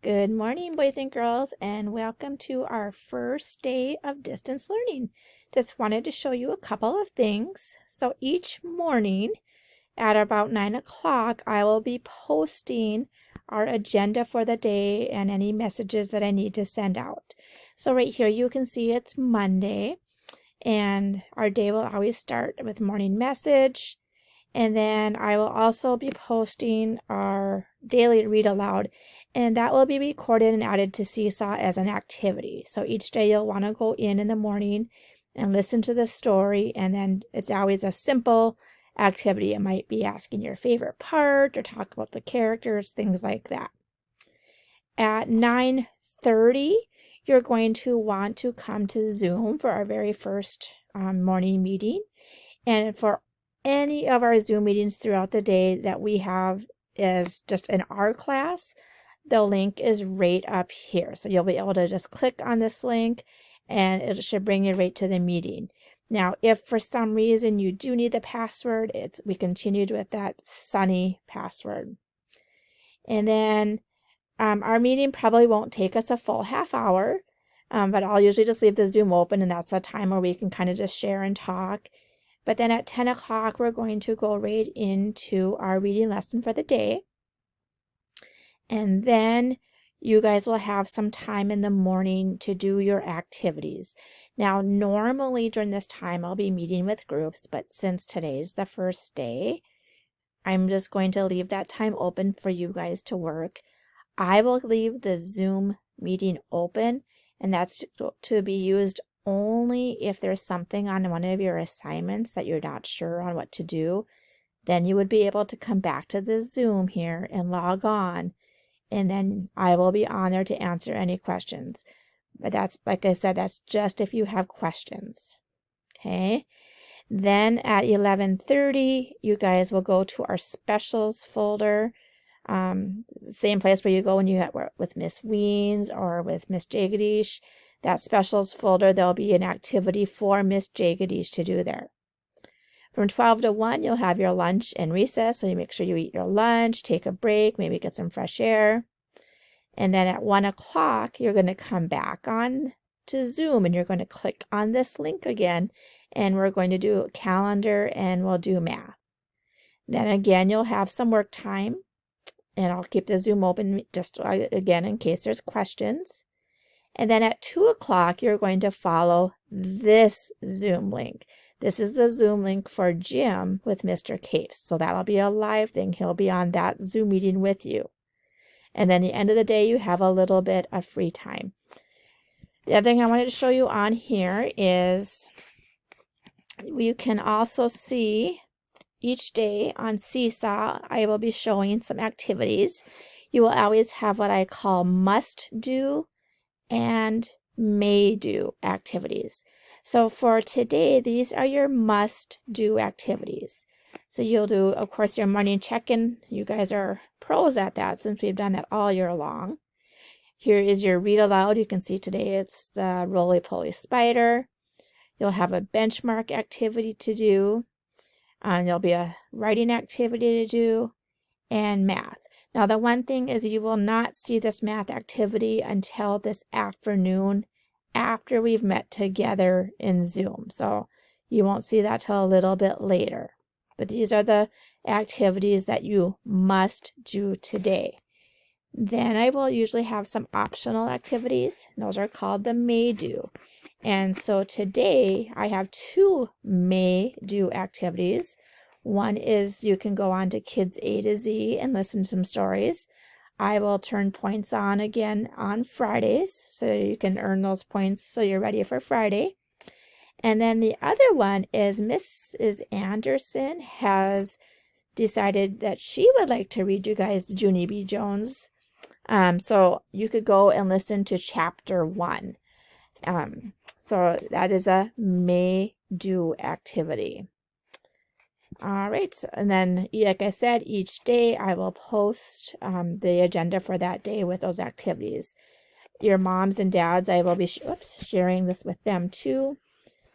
Good morning, boys and girls, and welcome to our first day of distance learning. Just wanted to show you a couple of things. So each morning at about 9 o'clock, I will be posting our agenda for the day and any messages that I need to send out. So right here you can see it's Monday, and our day will always start with morning message. And then I will also be posting our daily read aloud, and that will be recorded and added to Seesaw as an activity. So each day you'll want to go in the morning and listen to the story, and then it's always a simple activity. It might be asking your favorite part or talk about the characters, things like that. At 9:30, you're going to want to come to Zoom for our very first morning meeting. And for any of our Zoom meetings throughout the day that we have is just in our class, the link is right up here. So you'll be able to just click on this link and it should bring you right to the meeting. Now, if for some reason you do need the password, we continued with that Sunny password. And then our meeting probably won't take us a full half hour, but I'll usually just leave the Zoom open, and that's a time where we can kind of just share and talk. But then at 10 o'clock, we're going to go right into our reading lesson for the day. And then you guys will have some time in the morning to do your activities. Now, normally during this time, I'll be meeting with groups, but since today's the first day, I'm just going to leave that time open for you guys to work. I will leave the Zoom meeting open, and that's to be used only if there's something on one of your assignments that you're not sure on what to do. Then you would be able to come back to the Zoom here and log on, and then I will be on there to answer any questions. But that's, like I said, that's just if you have questions. Okay. Then at 11:30, you guys will go to our specials folder. Same place where you go when you get with Miss Weens or with Miss Jagadish. That specials folder, there'll be an activity for Miss Jagadish to do there. From 12 to 1, you'll have your lunch and recess, so you make sure you eat your lunch, take a break, maybe get some fresh air. And then at 1 o'clock, you're going to come back on to Zoom, and you're going to click on this link again, and we're going to do a calendar, and we'll do math. Then again, you'll have some work time, and I'll keep the Zoom open just again in case there's questions. And then at 2 o'clock, you're going to follow this Zoom link. This is the Zoom link for Jim with Mr. Capes. So that'll be a live thing. He'll be on that Zoom meeting with you. And then the end of the day, you have a little bit of free time. The other thing I wanted to show you on here is you can also see each day on Seesaw, I will be showing some activities. You will always have what I call must do and may do activities. So for today, these are your must do activities. So you'll do, of course, your morning check-in. You guys are pros at that since we've done that all year long. Here is your read aloud. You can see today it's the roly-poly spider. You'll have a benchmark activity to do. There'll be a writing activity to do and math. Now, the one thing is you will not see this math activity until this afternoon after we've met together in Zoom. So you won't see that till a little bit later. But these are the activities that you must do today. Then I will usually have some optional activities. Those are called the may do. And so today I have 2 may do activities. One is you can go on to Kids A to Z and listen to some stories. I will turn points on again on Fridays, so you can earn those points so you're ready for Friday. And then the other one is Mrs. Anderson has decided that she would like to read you guys Junie B. Jones. So you could go and listen to chapter 1. So that is a may do activity. All right, and then like I said, each day I will post the agenda for that day with those activities. Your moms and dads, I will be sharing this with them too.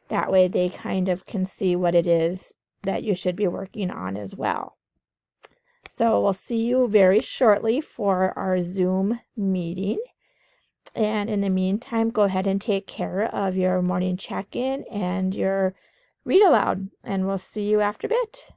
That way they kind of can see what it is that you should be working on as well. So we'll see you very shortly for our Zoom meeting. And in the meantime, go ahead and take care of your morning check-in and your read aloud. And we'll see you after a bit.